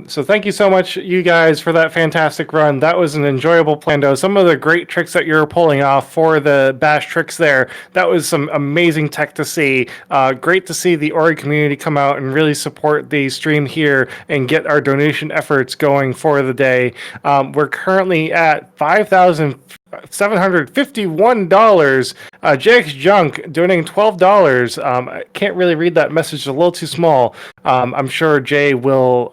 So thank you so much, you guys, for that fantastic run. That was an enjoyable plando. Some of the great tricks that you're pulling off for the bash tricks there. That was some amazing tech to see. Great to see the Ori community come out and really support the stream here and get our donation efforts going for the day. We're currently at $5,751. Jake's Junk donating $12. I can't really read that message; it's a little too small. I'm sure Jay will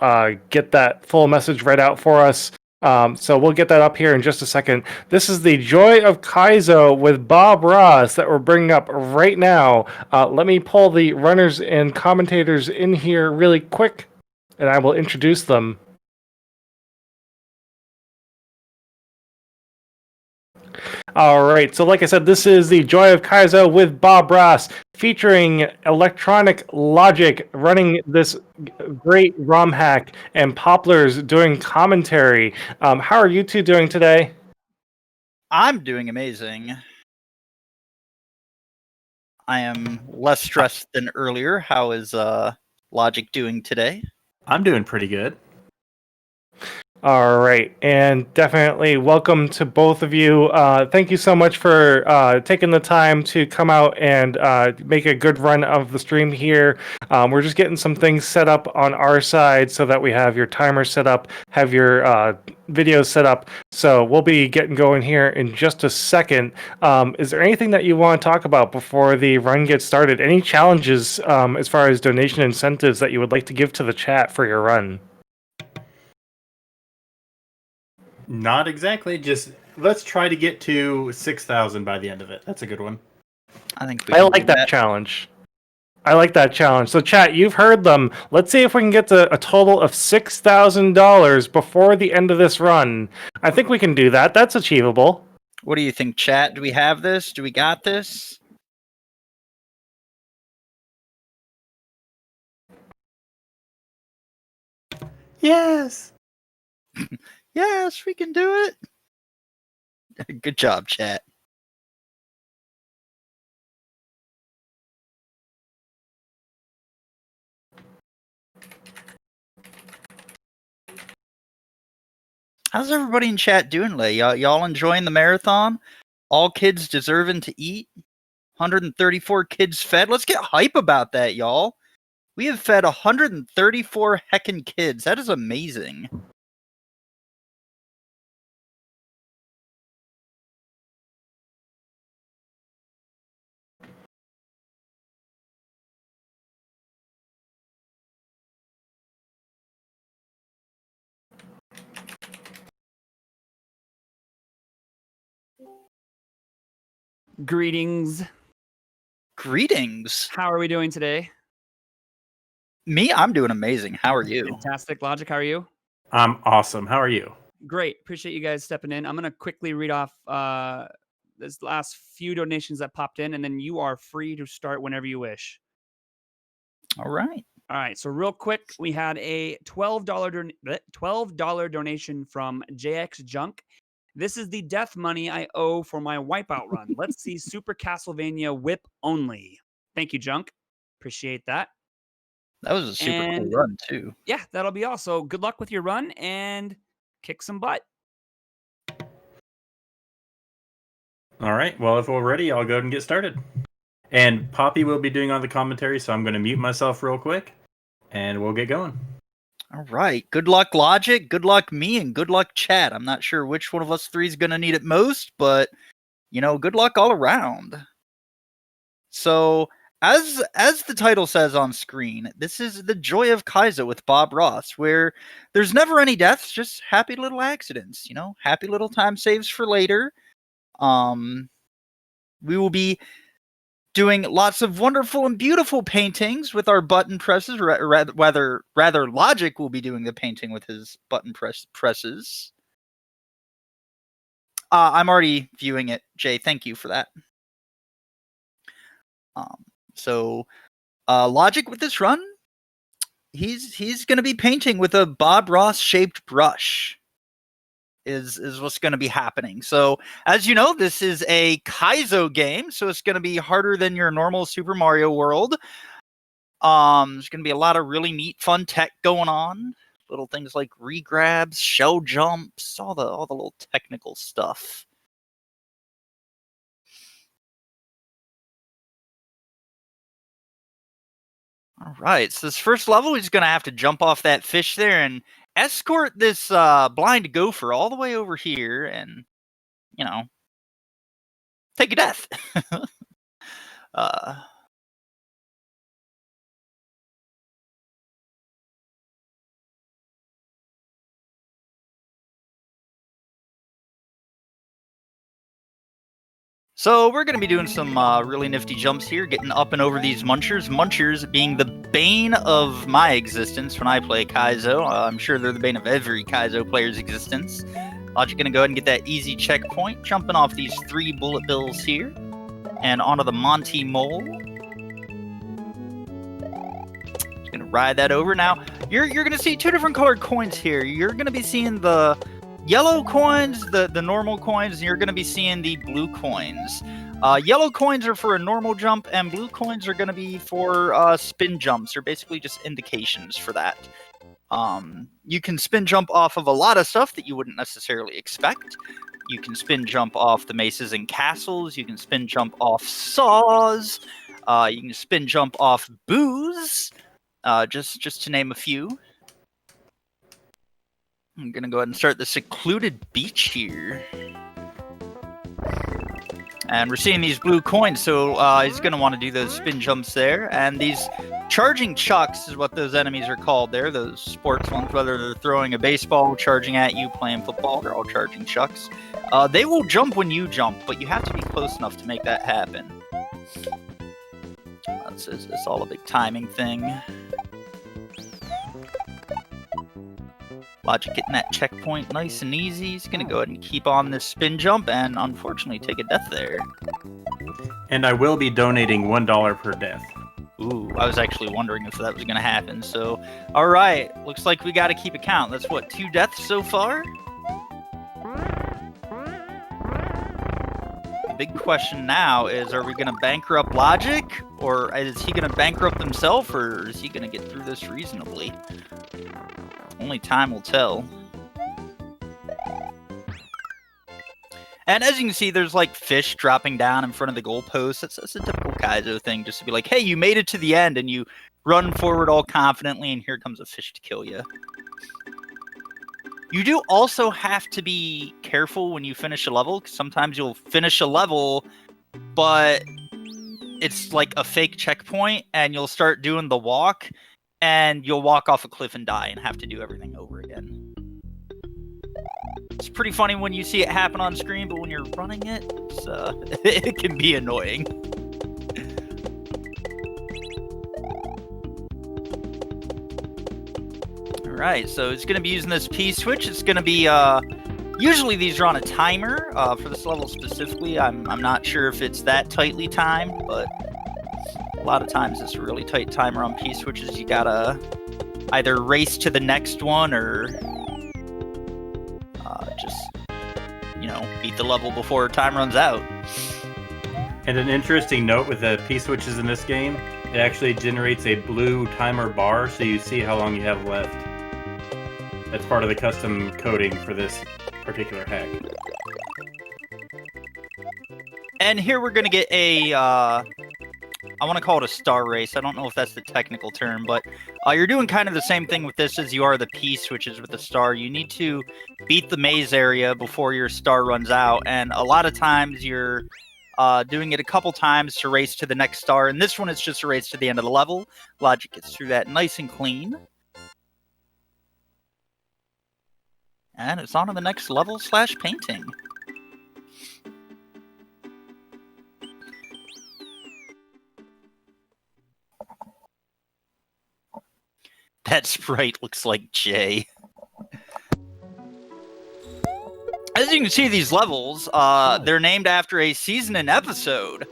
get that full message read out for us. So we'll get that up here in just a second. This is the Joy of Kaizo with Bob Ross that we're bringing up right now. Let me pull the runners and commentators in here really quick, and I will introduce them. All right, so like I said, this is the Joy of Kaizo with Bob Ross, featuring electronicLogic running this great ROM hack and Poplars doing commentary. How are you two doing today? I'm doing amazing. I am less stressed than earlier. How is Logic doing today? I'm doing pretty good. All right, and definitely welcome to both of you. Thank you so much for taking the time to come out and make a good run of the stream here. We're just getting some things set up on our side so that we have your timer set up, have your videos set up. So we'll be getting going here in just a second. Is there anything that you want to talk about before the run gets started? Any challenges as far as donation incentives that you would like to give to the chat for your run? Not exactly. Just let's try to get to 6,000 by the end of it. That's a good one. I think I like that challenge. I like that challenge. So, chat, you've heard them. Let's see if we can get to a total of $6,000 before the end of this run. I think we can do that. That's achievable. What do you think, chat? Do we have this? Do we got this? Yes. Yes, we can do it. Good job, chat. How's everybody in chat doing today? Y'all enjoying the marathon? All kids deserving to eat? 134 kids fed? Let's get hype about that, y'all. We have fed 134 heckin' kids. That is amazing. Greetings. Greetings. How are we doing today? Me, I'm doing amazing. How are you? Fantastic. Logic, how are you? I'm awesome. How are you? Great. Appreciate you guys stepping in. I'm going to quickly read off this last few donations that popped in, and then you are free to start whenever you wish. All right. All right. So real quick, we had a $12 donation from JX Junk. This is the death money I owe for my wipeout run. Let's see Super Castlevania whip only. Thank you, Junk. Appreciate that. That was a super cool run, too. Yeah, that'll be all. So good luck with your run and kick some butt. All right. Well, if we're ready, I'll go ahead and get started. And Poppy will be doing all the commentary, so I'm going to mute myself real quick, and we'll get going. All right. Good luck, Logic. Good luck, me, and good luck, chat. I'm not sure which one of us three is going to need it most, but, good luck all around. So, as the title says on screen, this is the Joy of Kaizo with Bob Ross, where there's never any deaths, just happy little accidents, happy little time saves for later. We will be doing lots of wonderful and beautiful paintings with our button presses. Rather, Logic will be doing the painting with his button presses. I'm already viewing it, Jay. Thank you for that. So Logic with this run, he's going to be painting with a Bob Ross shaped brush. Is what's going to be happening. So, as you know, this is a Kaizo game, so it's going to be harder than your normal Super Mario World. There's going to be a lot of really neat, fun tech going on. little things like regrabs, shell jumps, all the little technical stuff. All right, so this first level, he's going to have to jump off that fish there and escort this blind gopher all the way over here and, you know, take a death. So we're going to be doing some really nifty jumps here, getting up and over these munchers. Munchers being the bane of my existence when I play Kaizo. I'm sure they're the bane of every Kaizo player's existence. Logic going to go ahead and get that easy checkpoint, jumping off these 3 bullet bills here, and onto the Monty Mole. Just going to ride that over. Now, you're going to see 2 different colored coins here. You're going to be seeing the yellow coins, the normal coins, and you're going to be seeing the blue coins. Yellow coins are for a normal jump, and blue coins are going to be for spin jumps. They're basically just indications for that. You can spin jump off of a lot of stuff that you wouldn't necessarily expect. You can spin jump off the maces and castles. You can spin jump off saws. You can spin jump off booze, just to name a few. I'm going to go ahead and start the secluded beach here. And we're seeing these blue coins, so he's going to want to do those spin jumps there. And these charging chucks is what those enemies are called there, those sports ones, whether they're throwing a baseball, charging at you, playing football, they're all charging chucks. They will jump when you jump, but you have to be close enough to make that happen. It's all a big timing thing. Logic getting that checkpoint nice and easy. He's going to go ahead and keep on this spin jump and unfortunately take a death there. And I will be donating $1 per death. Ooh, I was actually wondering if that was going to happen. So, all right. Looks like we got to keep a count. That's what, 2 deaths so far? The big question now is, are we going to bankrupt Logic? Or is he going to bankrupt himself? Or is he going to get through this reasonably? Only time will tell. And as you can see, there's like fish dropping down in front of the goalpost. That's a typical Kaizo thing, just to be like, hey, you made it to the end, and you run forward all confidently, and here comes a fish to kill you. You do also have to be careful when you finish a level, because sometimes you'll finish a level, but it's like a fake checkpoint, and you'll start doing the walk, and you'll walk off a cliff and die and have to do everything over again. It's pretty funny when you see it happen on screen, but when you're running it, it can be annoying. Alright, so it's going to be using this P-switch. It's going to be, usually these are on a timer. For this level specifically, I'm not sure if it's that tightly timed, but a lot of times it's a really tight timer on P-switches. You gotta either race to the next one or just, beat the level before time runs out. And an interesting note with the P-switches in this game, it actually generates a blue timer bar, so you see how long you have left. That's part of the custom coding for this particular hack. And here we're going to get a, I want to call it a star race. I don't know if that's the technical term, but you're doing kind of the same thing with this as you are the P-switches with the star. You need to beat the maze area before your star runs out, and a lot of times you're doing it a couple times to race to the next star, and this one is just a race to the end of the level. Logic gets through that nice and clean. And it's on to the next level / painting. That sprite looks like Jay. As you can see, these levels, they're named after a season and episode.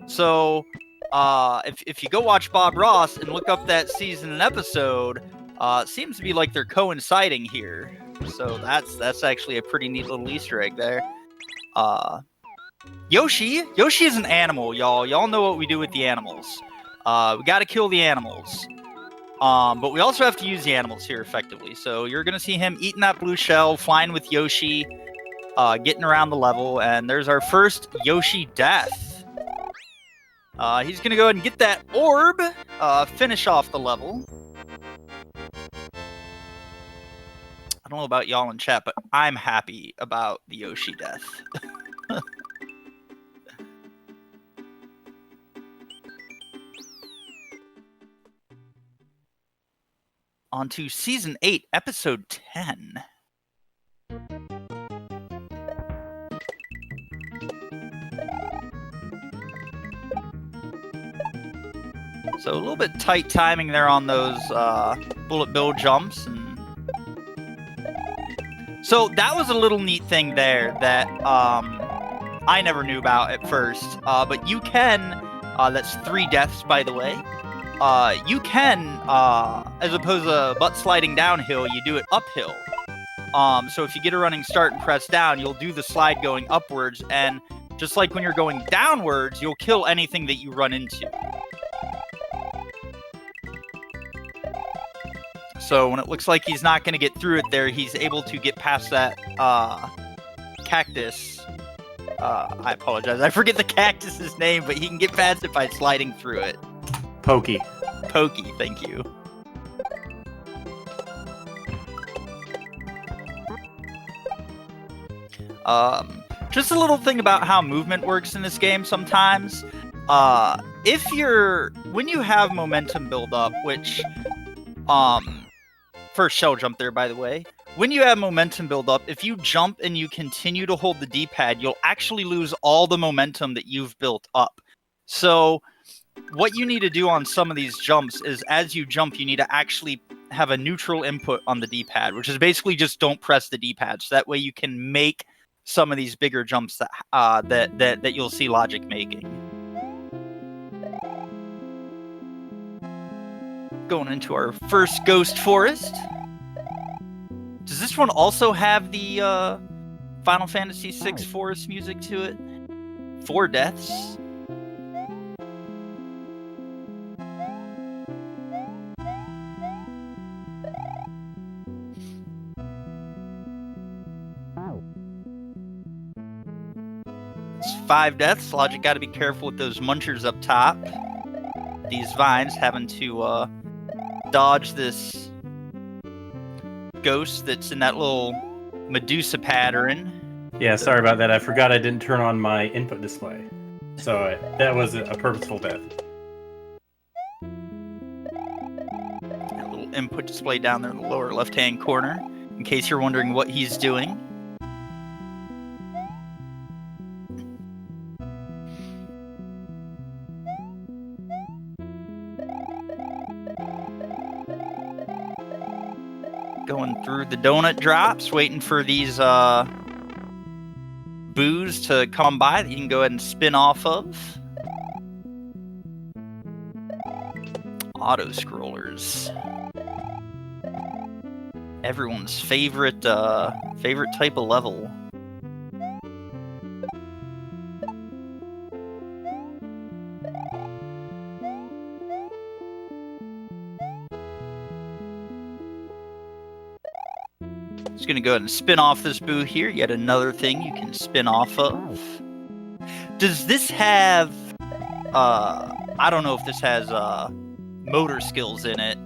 So, if you go watch Bob Ross and look up that season and episode, it seems to be like they're coinciding here. So that's actually a pretty neat little Easter egg there. Yoshi is an animal, y'all. Y'all know what we do with the animals. We gotta kill the animals. But we also have to use the animals here effectively. So you're going to see him eating that blue shell, flying with Yoshi, getting around the level, and there's our first Yoshi death. He's going to go ahead and get that orb, finish off the level. I don't know about y'all in chat, but I'm happy about the Yoshi death. On to Season 8, Episode 10. So a little bit tight timing there on those bullet bill jumps. So that was a little neat thing there that I never knew about at first. But you can, that's 3 deaths by the way. You can, as opposed to butt sliding downhill, you do it uphill. So if you get a running start and press down, you'll do the slide going upwards, and just like when you're going downwards, you'll kill anything that you run into. So when it looks like he's not going to get through it there, he's able to get past that cactus. I apologize, I forget the cactus's name, but he can get past it by sliding through it. Pokey. Pokey, thank you. Just a little thing about how movement works in this game sometimes. When you have momentum build up, which, first shell jump there, by the way. When you have momentum build up, if you jump and you continue to hold the D-pad, you'll actually lose all the momentum that you've built up. So what you need to do on some of these jumps is as you jump, you need to actually have a neutral input on the D-pad, which is basically just don't press the D-pad. So that way you can make some of these bigger jumps that you'll see Logic making. Going into our first Ghost Forest. Does this one also have the Final Fantasy VI Forest music to it? 4 deaths. It's 5 deaths. Logic got to be careful with those munchers up top. These vines having to dodge this ghost that's in that little Medusa pattern. Yeah, sorry about that. I forgot I didn't turn on my input display. So that was a purposeful death. That little input display down there in the lower left-hand corner, in case you're wondering what he's doing. Going through the donut drops, waiting for these boos to come by that you can go ahead and spin off of. Auto-scrollers. Everyone's favorite type of level. Just gonna go ahead and spin off this boo here. Yet another thing you can spin off of. Does this have I don't know if this has motor skills in it.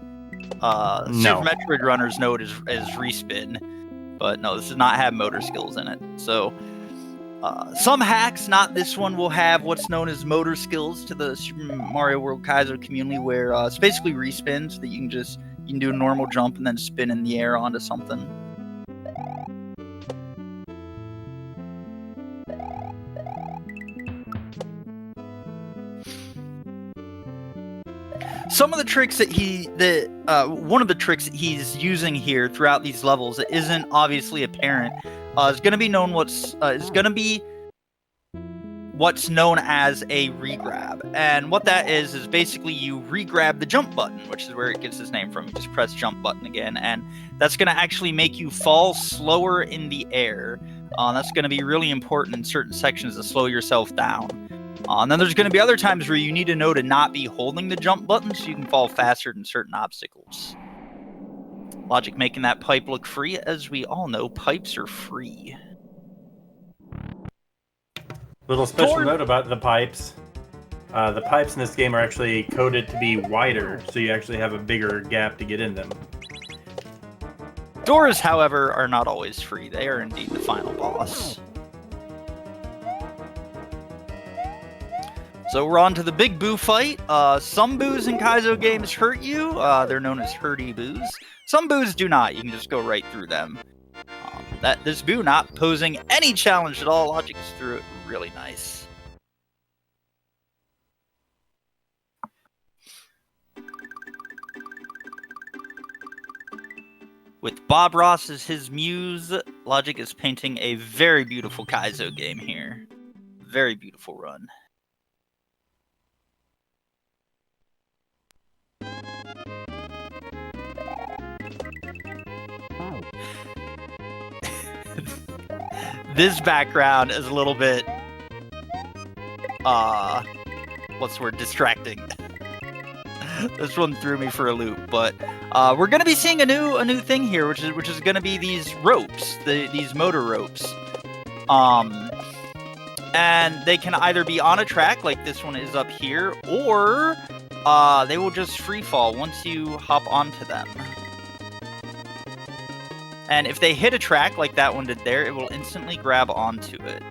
No. Super Metroid runners know it as respin, but no, this does not have motor skills in it. So some hacks, not this one, will have what's known as motor skills to the Super Mario World Kaizo community, where it's basically respin, so that you can do a normal jump and then spin in the air onto something. Some of the tricks one of the tricks that he's using here throughout these levels that isn't obviously apparent is going to be what's known as a regrab. And what that is basically you regrab the jump button, which is where it gets its name from. You just press jump button again, and that's going to actually make you fall slower in the air. That's going to be really important in certain sections to slow yourself down. And then there's going to be other times where you need to know to not be holding the jump button so you can fall faster than certain obstacles. Logic making that pipe look free. As we all know, pipes are free. Little special note about the pipes. The pipes in this game are actually coded to be wider, so you actually have a bigger gap to get in them. Doors, however, are not always free. They are indeed the final boss. So we're on to the big boo fight. Some boos in Kaizo games hurt you. They're known as hurdy boos. Some boos do not. You can just go right through them. This boo not posing any challenge at all. Logic is through it really nice. With Bob Ross as his muse, Logic is painting a very beautiful Kaizo game here. Very beautiful run. This background is a little bit, what's the word? Distracting. This one threw me for a loop, but we're gonna be seeing a new thing here, which is gonna be these ropes, these motor ropes, and they can either be on a track like this one is up here, or they will just free fall once you hop onto them. And if they hit a track like that one did there, it will instantly grab onto it.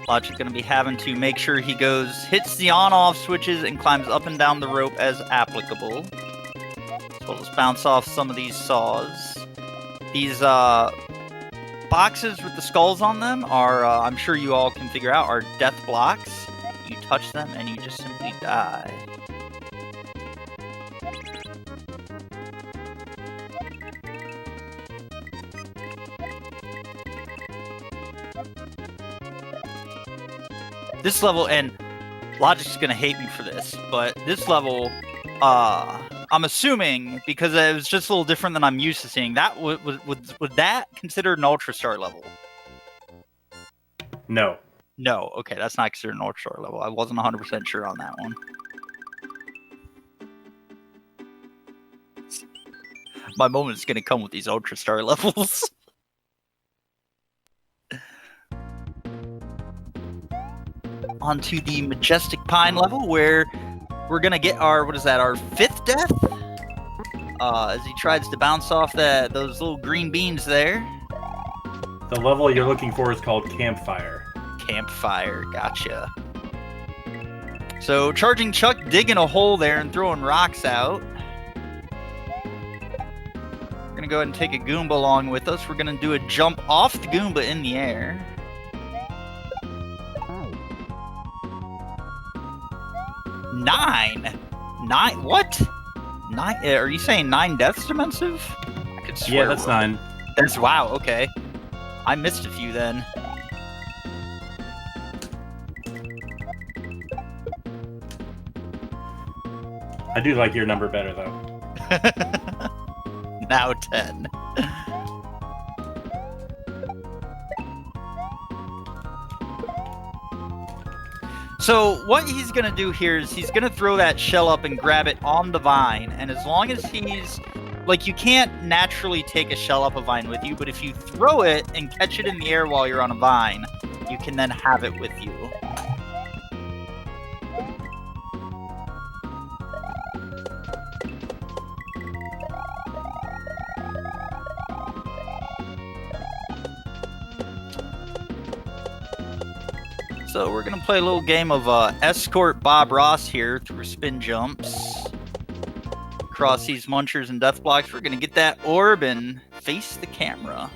Logic going to be having to make sure he hits the on-off switches and climbs up and down the rope as applicable. As well as bounce off some of these saws. These boxes with the skulls on them are, I'm sure you all can figure out, are death blocks. You touch them and you just simply die. This level, and Logic's gonna hate me for this, but this level, I'm assuming, because it was just a little different than I'm used to seeing, that would that considered an Ultra Star level? No. No, okay, that's not considered an Ultra Star level. I wasn't 100% sure on that one. My moment's gonna come with these Ultra Star levels. Onto the Majestic Pine level, where we're gonna get our, our 5th death? As he tries to bounce off those little green beans there. The level you're looking for is called Campfire. Campfire, gotcha. So, Charging Chuck digging a hole there and throwing rocks out. We're gonna go ahead and take a Goomba along with us. We're gonna do a jump off the Goomba in the air. Nine, what? 9, are you saying 9 deaths, Dimensive? I could swear. Yeah, that's 9. That's, wow, okay. I missed a few then. I do like your number better, though. Now 10. So what he's going to do here is he's going to throw that shell up and grab it on the vine. And as long as he's... Like, you can't naturally take a shell up a vine with you, but if you throw it and catch it in the air while you're on a vine, you can then have it with you. So we're going to play a little game of escort Bob Ross here through spin jumps. Across these munchers and death blocks. We're going to get that orb and face the camera.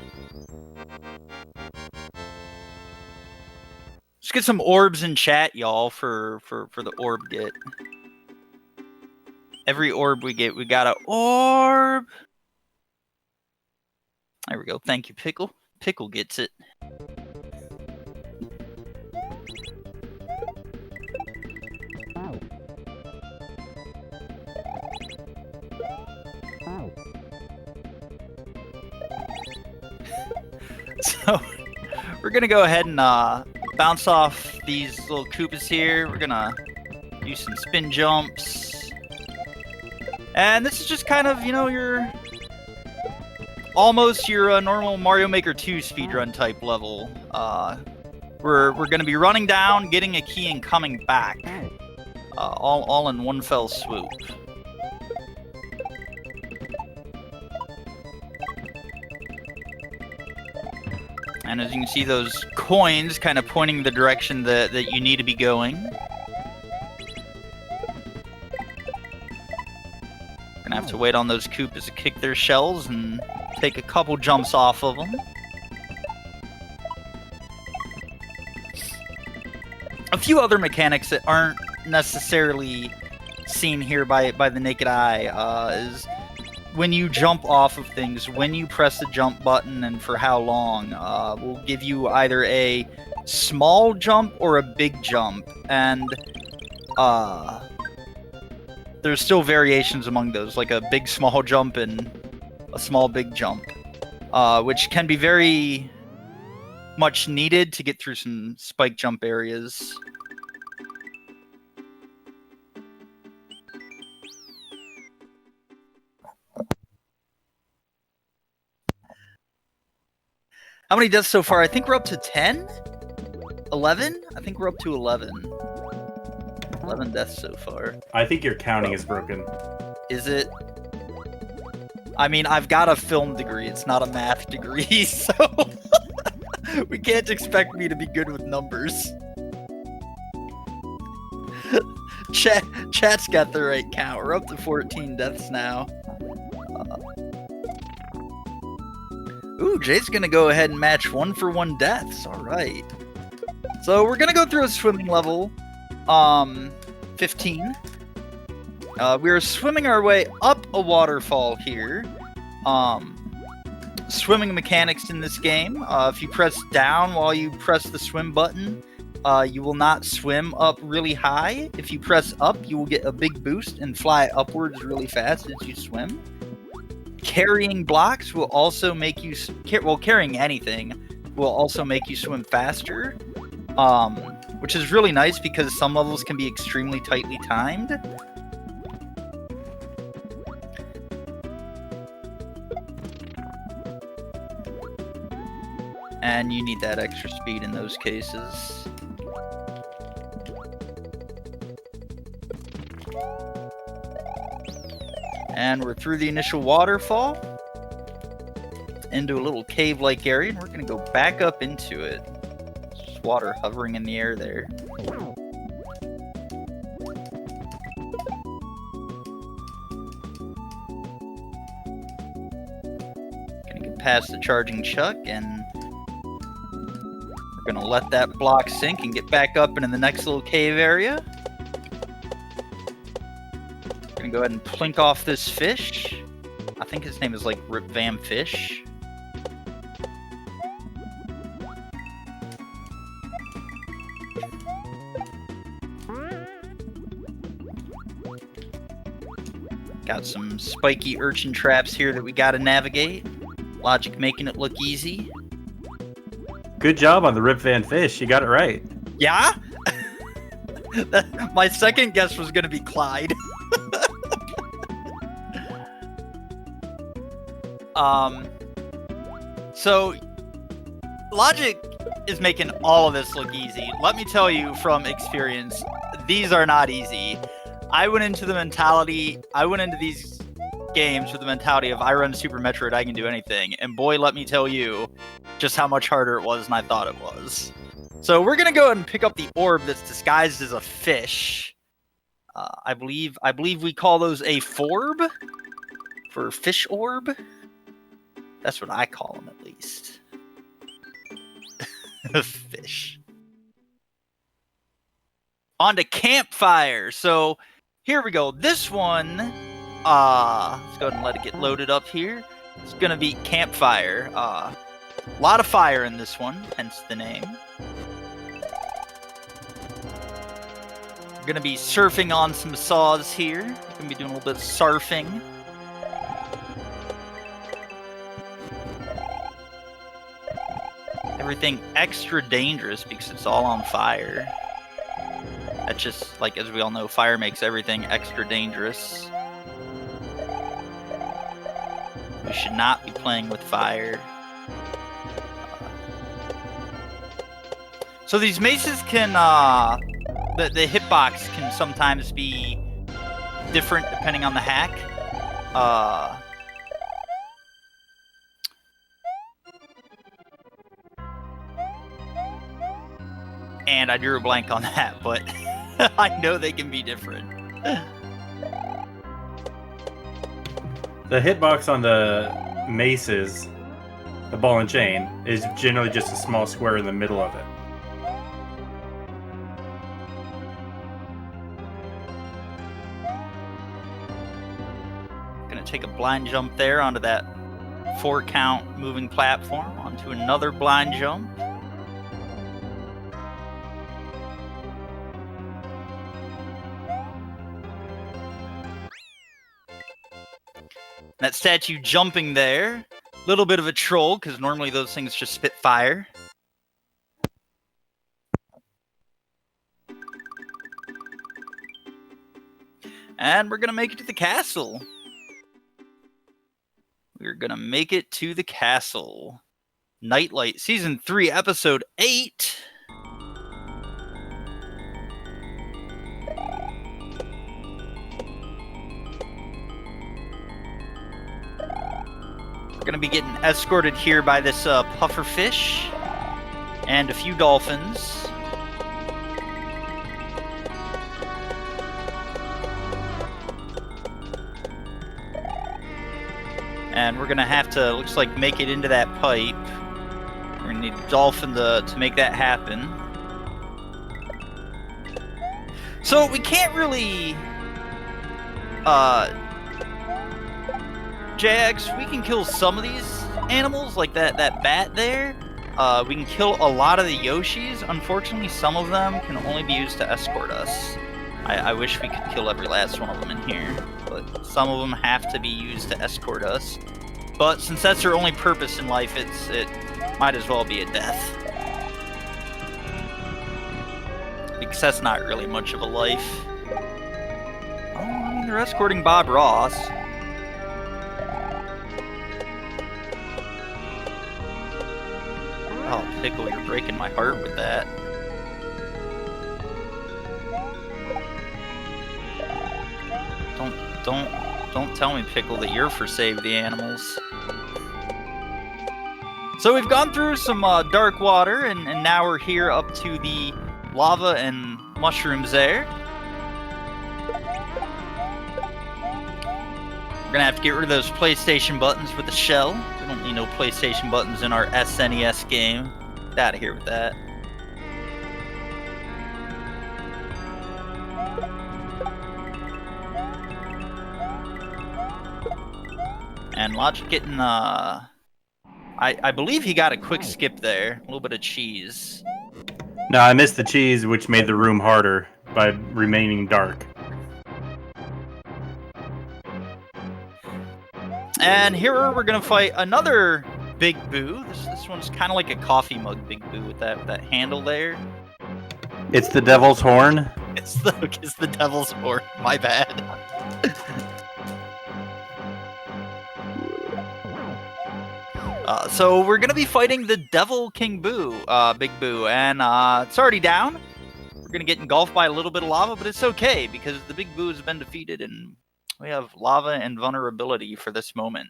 Let's get some orbs in chat, y'all, for the orb get. Every orb we get, we got an orb. There we go. Thank you, Pickle. Pickle gets it. So we're gonna go ahead and bounce off these little Koopas here. We're gonna do some spin jumps. And this is just kind of, you know, your almost your normal Mario Maker 2 speedrun type level. We're gonna be running down, getting a key, and coming back, all in one fell swoop. And as you can see, those coins kind of pointing the direction that you need to be going. Gonna have to wait on those Koopas to kick their shells and take a couple jumps off of them. A few other mechanics that aren't necessarily seen here by the naked eye is when you jump off of things, when you press the jump button and for how long, will give you either a small jump or a big jump. And there's still variations among those, like a big small jump and a small big jump, which can be very much needed to get through some spike jump areas. How many deaths so far? I think we're up to 10? 11? I think we're up to 11. 11 deaths so far. I think your counting is broken. Is it? I mean, I've got a film degree. It's not a math degree, so we can't expect me to be good with numbers. Chat's got the right count. We're up to 14 deaths now. Ooh, Jay's gonna go ahead and match 1-for-1 deaths. All right. So we're gonna go through a swimming level, 15. We are swimming our way up a waterfall here. Swimming mechanics in this game. If you press down while you press the swim button, you will not swim up really high. If you press up, you will get a big boost and fly upwards really fast as you swim. Carrying blocks will also make you... carrying anything will also make you swim faster. Which is really nice because some levels can be extremely tightly timed. And you need that extra speed in those cases. And we're through the initial waterfall into a little cave-like area, and we're going to go back up into it. There's just water hovering in the air there. Gonna get past the charging chuck, and we're gonna let that block sink and get back up into the next little cave area. Gonna go ahead and plink off this fish. I think his name is like Rip Van Fish. Got some spiky urchin traps here that we gotta navigate. Logic making it look easy. Good job on the Rip Van Fish. You got it right. Yeah? My second guess was gonna be Clyde. So Logic is making all of this look easy. Let me tell you from experience, these are not easy. I went into these games with the mentality of I run Super Metroid, I can do anything. And boy, let me tell you just how much harder it was than I thought it was. So we're gonna go ahead and pick up the orb that's disguised as a fish. I believe we call those a forb for fish orb. That's what I call them, at least. Fish. On to Campfire. So here we go. This one, let's go ahead and let it get loaded up here. It's gonna be Campfire. A lot of fire in this one, hence the name. We're gonna be surfing on some saws here. We're gonna be doing a little bit of surfing. everything extra dangerous because it's all on fire. That's just, like, as we all know, fire makes everything extra dangerous. We should not be playing with fire. So these maces can, the hitbox can sometimes be different depending on the hack. And I drew a blank on that, but I know they can be different. The hitbox on the maces, the ball and chain, is generally just a small square in the middle of it. Gonna take a blind jump there onto that 4-count moving platform, onto another blind jump. That statue jumping there, a little bit of a troll, because normally those things just spit fire. And we're going to make it to the castle. We're going to make it to the castle. Nightlight, Season 3, Episode 8. We're going to be getting escorted here by this puffer fish and a few dolphins. And we're going to have to, looks like, make it into that pipe. We're going to need a dolphin to make that happen. So we can't really... JX, we can kill some of these animals, like that bat there. We can kill a lot of the Yoshis. Unfortunately, some of them can only be used to escort us. I wish we could kill every last one of them in here, but some of them have to be used to escort us. But since that's their only purpose in life, it might as well be a death. Because that's not really much of a life. Oh, I mean, they're escorting Bob Ross. Oh, Pickle, you're breaking my heart with that. Don't tell me, Pickle, that you're for Save the Animals. So we've gone through some dark water, and now we're here up to the lava and mushrooms there. We're gonna have to get rid of those PlayStation buttons with the shell. We don't need no PlayStation buttons in our SNES game. Get out of here with that. And Logic getting, I believe he got a quick skip there. A little bit of cheese. No, I missed the cheese, which made the room harder by remaining dark. And here we're gonna fight another Big Boo. This one's kind of like a coffee mug Big Boo with that handle there. It's the Devil's Horn. It's the Devil's Horn. My bad. So we're gonna be fighting the Devil King Boo, Big Boo, and it's already down. We're gonna get engulfed by a little bit of lava, but it's okay because the Big Boo has been defeated, and we have lava and vulnerability for this moment.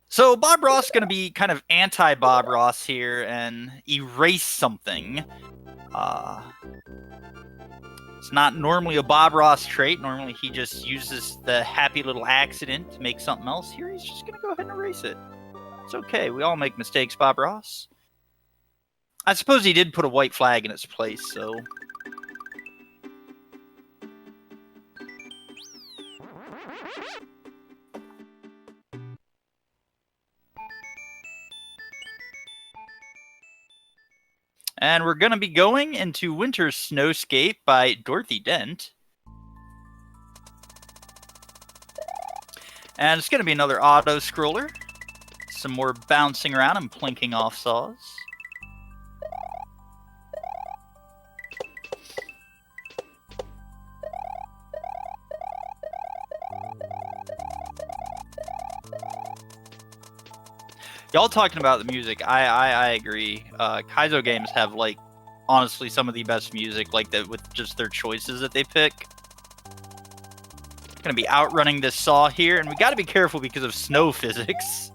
So Bob Ross is going to be kind of anti-Bob Ross here and erase something. It's not normally a Bob Ross trait. Normally he just uses the happy little accident to make something else. Here he's just going to go ahead and erase it. It's okay. We all make mistakes, Bob Ross. I suppose he did put a white flag in its place, so... And we're going to be going into Winter Snowscape by Dorothy Dent. And it's going to be another auto scroller. Some more bouncing around and plinking off saws. Y'all talking about the music, I agree. Kaizo games have, like, honestly some of the best music, like, that with just their choices that they pick. Gonna be outrunning this saw here, and we gotta be careful because of snow physics.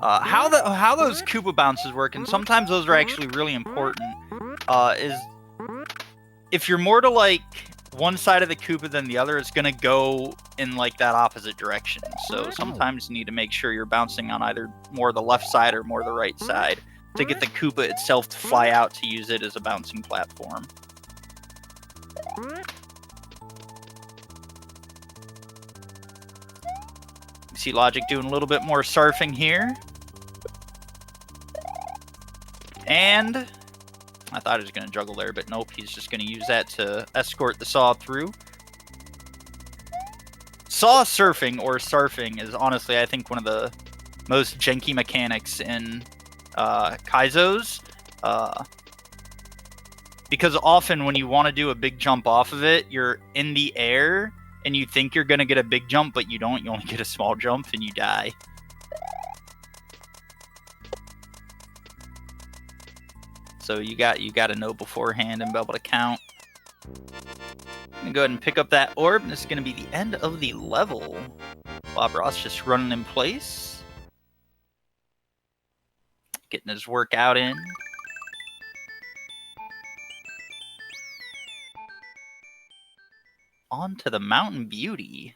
How those Koopa bounces work, and sometimes those are actually really important, is if you're more to, like, one side of the Koopa than the other, it's gonna go in, like, that opposite direction. So sometimes you need to make sure you're bouncing on either more the left side or more the right side to get the Koopa itself to fly out to use it as a bouncing platform. You see Logic doing a little bit more surfing here. And I thought he was going to juggle there, but nope, he's just going to use that to escort the saw through. Saw surfing, or surfing, is honestly, I think, one of the most janky mechanics in Kaizos. Because often when you want to do a big jump off of it, you're in the air, and you think you're going to get a big jump, but you don't. You only get a small jump, and you die. So you got to know beforehand and be able to count. I'm gonna go ahead and pick up that orb, and this is gonna be the end of the level. Bob Ross just running in place, getting his workout in. On to the Mountain Beauty.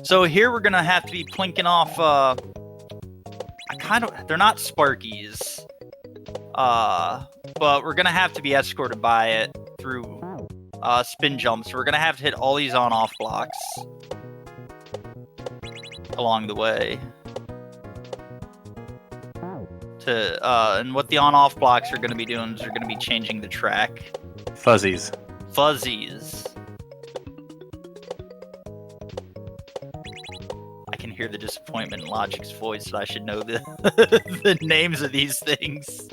So here we're gonna have to be plinking off. They're not Sparkies, but we're gonna have to be escorted by it through spin jumps. We're gonna have to hit all these on-off blocks along the way. And what the on-off blocks are gonna be doing is they're gonna be changing the track. Fuzzies. Fuzzies. I can hear the disappointment in Logic's voice that I should know the the names of these things.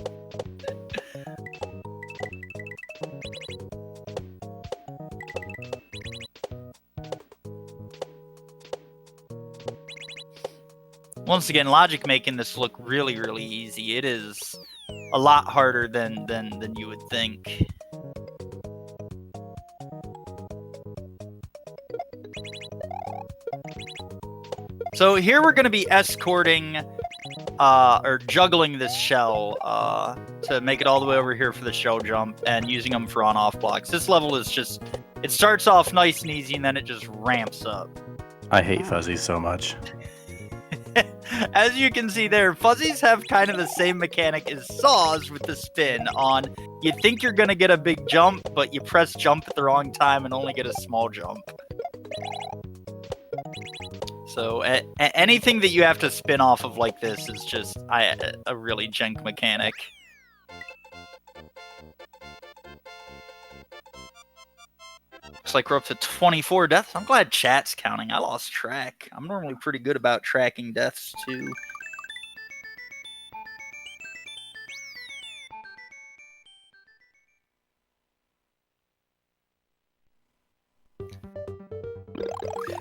Once again, Logic making this look really, really easy. It is a lot harder than you would think. So here we're going to be escorting, or juggling this shell, to make it all the way over here for the shell jump, and using them for on-off blocks. This level is just, it starts off nice and easy, and then it just ramps up. I hate fuzzies so much. As you can see there, fuzzies have kind of the same mechanic as saws with the spin on. You think you're going to get a big jump, but you press jump at the wrong time and only get a small jump. So anything that you have to spin off of like this is just a really jank mechanic. Looks like we're up to 24 deaths. I'm glad chat's counting. I lost track. I'm normally pretty good about tracking deaths too.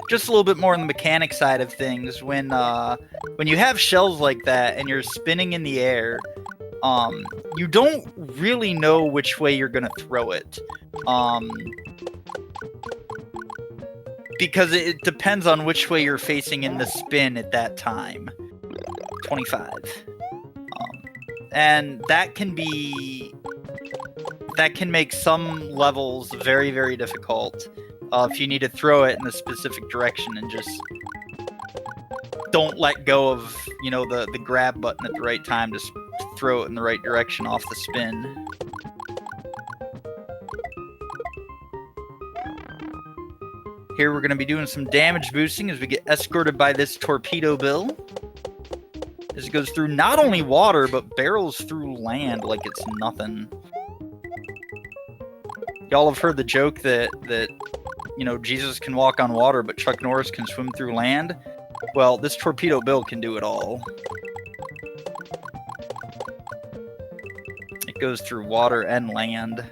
Just a little bit more on the mechanic side of things. When you have shells like that and you're spinning in the air, you don't really know which way you're gonna throw it. Because it depends on which way you're facing in the spin at that time. 25. And that can make some levels very, very difficult. If you need to throw it in a specific direction and just don't let go of, the grab button at the right time to throw it in the right direction off the spin. Here we're going to be doing some damage boosting as we get escorted by this torpedo bill. As it goes through not only water, but barrels through land like it's nothing. Y'all have heard the joke that you know, Jesus can walk on water, but Chuck Norris can swim through land? Well, this Torpedo Bill can do it all. It goes through water and land.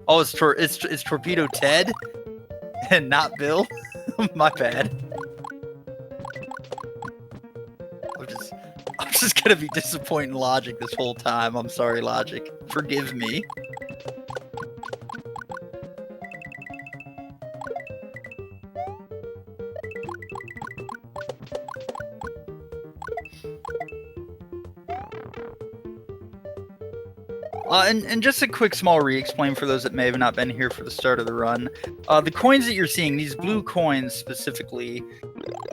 Oh, it's Torpedo Ted and not Bill? My bad. I'm just gonna be disappointing Logic this whole time. I'm sorry, Logic. Forgive me. And just a quick small re-explain for those that may have not been here for the start of the run. The coins that you're seeing, these blue coins specifically,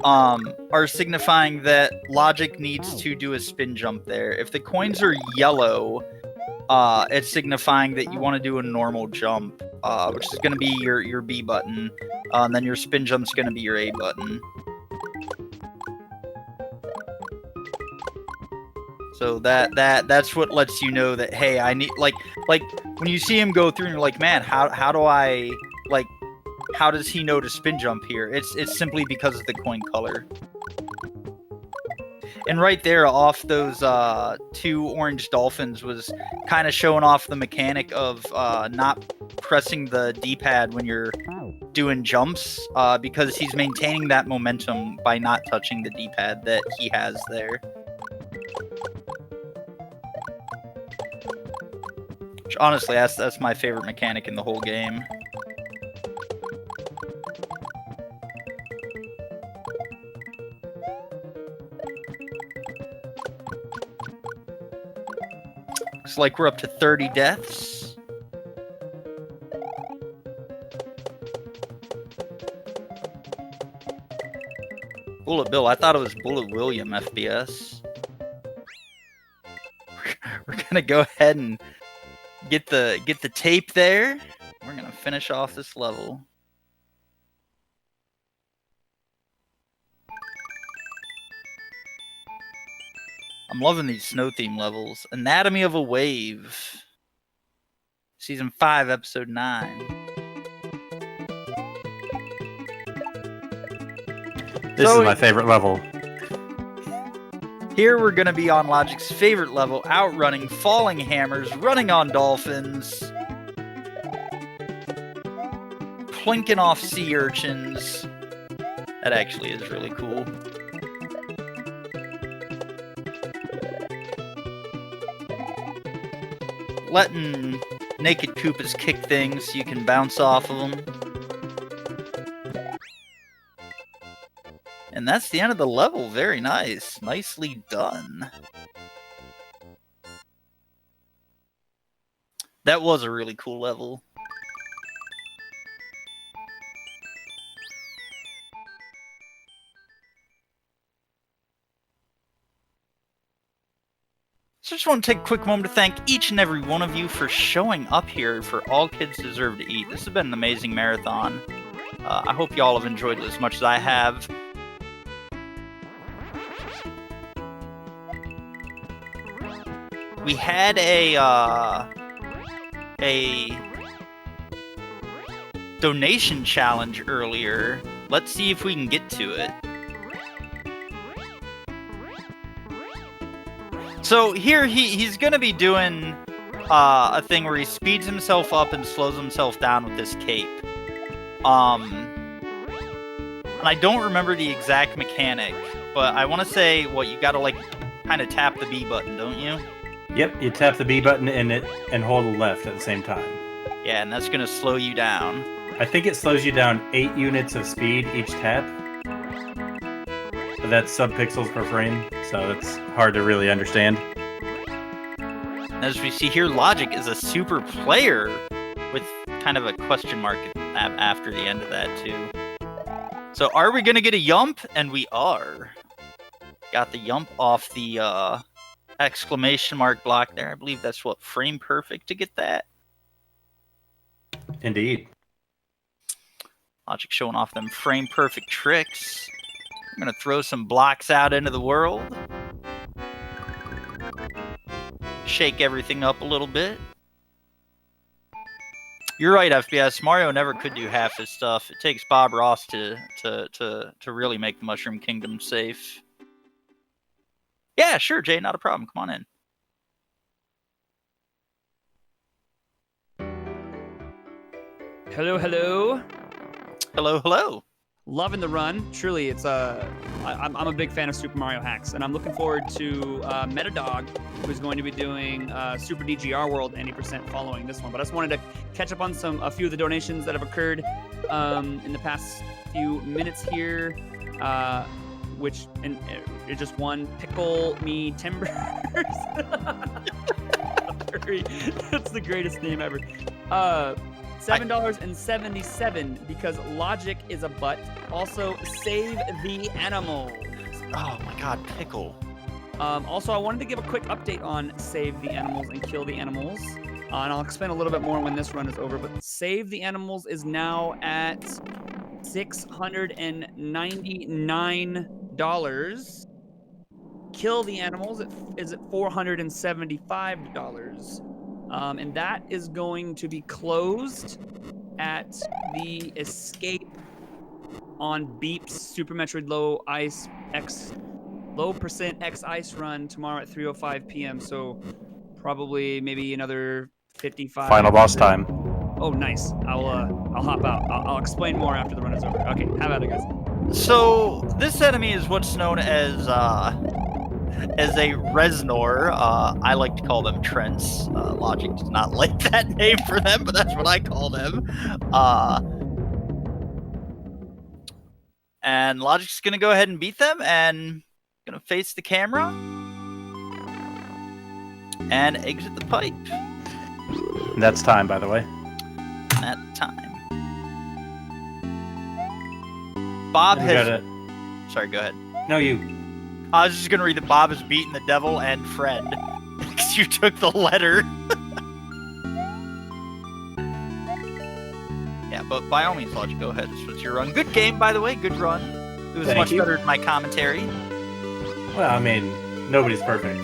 are signifying that Logic needs to do a spin jump there. If the coins are yellow, it's signifying that you want to do a normal jump, which is going to be your B button, and then your spin jump's going to be your A button. So that's what lets you know that, hey, I need, like when you see him go through and you're like, man, how do I, like, how does he know to spin jump here? It's simply because of the coin color. And right there off those 2 orange dolphins was kind of showing off the mechanic of not pressing the D-pad when you're doing jumps, because he's maintaining that momentum by not touching the D-pad that he has there. Which, honestly, that's my favorite mechanic in the whole game. Looks like we're up to 30 deaths. Bullet Bill, I thought it was Bullet William FPS. We're gonna go ahead and get the tape there. We're gonna finish off this level. I'm loving these snow theme levels. Anatomy of a Wave. Season 5, Episode 9. This is my favorite level. Here we're going to be on Logic's favorite level, outrunning falling hammers, running on dolphins, plinking off sea urchins. That actually is really cool. Letting naked Koopas kick things so you can bounce off of them. And that's the end of the level. Very nice. Nicely done. That was a really cool level. So I just want to take a quick moment to thank each and every one of you for showing up here for All Kids Deserve to Eat. This has been an amazing marathon. I hope y'all have enjoyed it as much as I have. We had a donation challenge earlier. Let's see if we can get to it. So here he's going to be doing a thing where he speeds himself up and slows himself down with this cape. And I don't remember the exact mechanic, but I want to say, what, you got to like kind of tap the B button, don't you? Yep, you tap the B button and hold the left at the same time. Yeah, and that's going to slow you down. I think it slows you down 8 units of speed each tap. But that's sub-pixels per frame, so it's hard to really understand. As we see here, Logic is a super player with kind of a question mark after the end of that, too. So are we going to get a yump? And we are. Got the yump off the exclamation mark block there. I believe that's what, frame perfect to get that? Indeed. Logic showing off them frame perfect tricks. gonna throw some blocks out into the world. Shake everything up a little bit. You're right, FBS. Mario never could do half his stuff. It takes Bob Ross to really make the Mushroom Kingdom safe. Yeah, sure, Jay, not a problem. Come on in. Hello, hello. Hello, hello. Loving the run. Truly, it's I'm a big fan of Super Mario hacks, and I'm looking forward to Metadog, who's going to be doing Super DGR World 80% following this one. But I just wanted to catch up on a few of the donations that have occurred in the past few minutes here, which is just one Pickle Me Timbers. That's the greatest name ever. $7.77 because Logic is a butt. Also, save the animals. Oh my God, Pickle. Also, I wanted to give a quick update on Save the Animals and Kill the Animals. And I'll explain a little bit more when this run is over. But Save the Animals is now at $699. Kill the Animals is at $475. And that is going to be closed at the Escape on Beep's Super Metroid Low Percent X Ice run tomorrow at 3:05 p.m. So probably maybe another 55. Final boss time. Oh, nice. I'll hop out. I'll explain more after the run is over. Okay, have at it, guys. So this enemy is what's known as a Reznor. I like to call them Trents. Logic does not like that name for them, but that's what I call them. And Logic's gonna go ahead and beat them, and gonna face the camera and exit the pipe. That's time, by the way. That time. Bob has. Sorry, go ahead. No, you. I was just gonna read that Bob has beaten the devil and Fred because you took the letter. Yeah, but by all means, Logic, go ahead. It's your run. Good game, by the way. Good run. It was much better than my commentary. Well, I mean, nobody's perfect.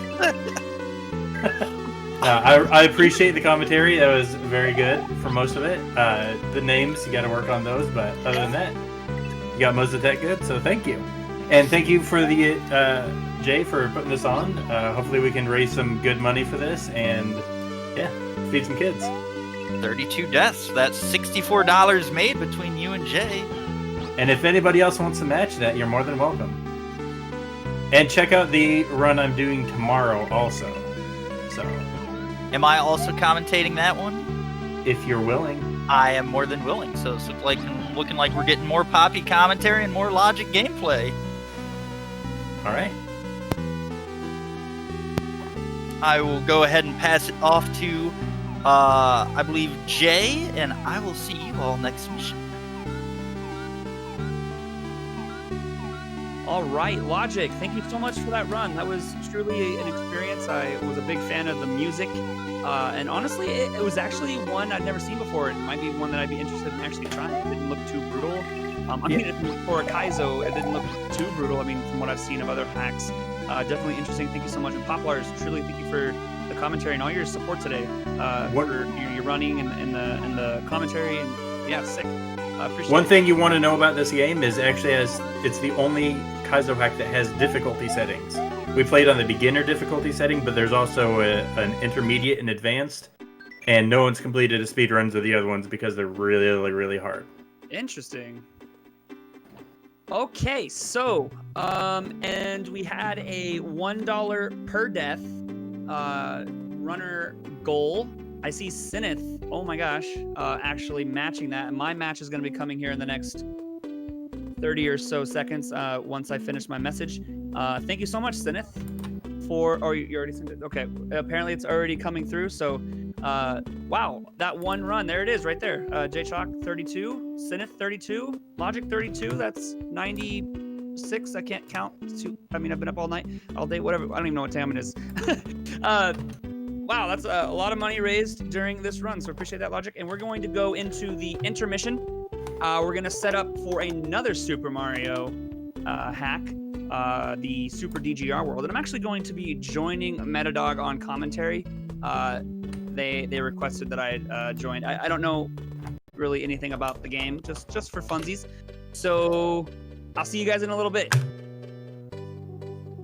I appreciate the commentary. That was very good for most of it. The names, you got to work on those, but other than that, you got most of that good. So thank you. And thank you for the Jay for putting this on. Hopefully we can raise some good money for this and yeah, feed some kids. 32 deaths. That's $64 made between you and Jay. And if anybody else wants to match that, you're more than welcome. And check out the run I'm doing tomorrow also. So, am I also commentating that one? If you're willing. I am more than willing. So it's looking like we're getting more Poppy commentary and more Logic gameplay. All right. I will go ahead and pass it off to, I believe, Jay, and I will see you all next mission. All right, Logic, thank you so much for that run. That was truly an experience. I was a big fan of the music. And honestly, it was actually one I'd never seen before. It might be one that I'd be interested in actually trying. It didn't look too brutal. I mean, for a Kaizo, it didn't look too brutal. I mean, from what I've seen of other hacks, definitely interesting. Thank you so much. And Poplars, truly thank you for the commentary and all your support today. For your running and the commentary. And yeah, sick. Appreciate One thing you want to know about this game is actually it's the only Kaizo hack that has difficulty settings. We played on the beginner difficulty setting, but there's also an intermediate and advanced, and no one's completed a speedruns of the other ones because they're really, really, really hard. Interesting. Okay, so, and we had a $1 per death runner goal. I see Sinith, oh my gosh, actually matching that, and my match is going to be coming here in the next 30 or so seconds once I finish my message. Thank you so much, Sinith, or you already sent it? Okay, apparently it's already coming through, so wow, that one run, there it is right there. JChalk 32, Sinith 32, Logic 32, that's 96, I can't count. I mean, I've been up all day, whatever, I don't even know what time it is. Wow, that's a lot of money raised during this run, so appreciate that, Logic. And we're going to go into the intermission. We're going to set up for another Super Mario hack the Super DGR world, and I'm actually going to be joining Metadog on commentary. They requested that I join. I don't know really anything about the game, just for funsies. So I'll see you guys in a little bit.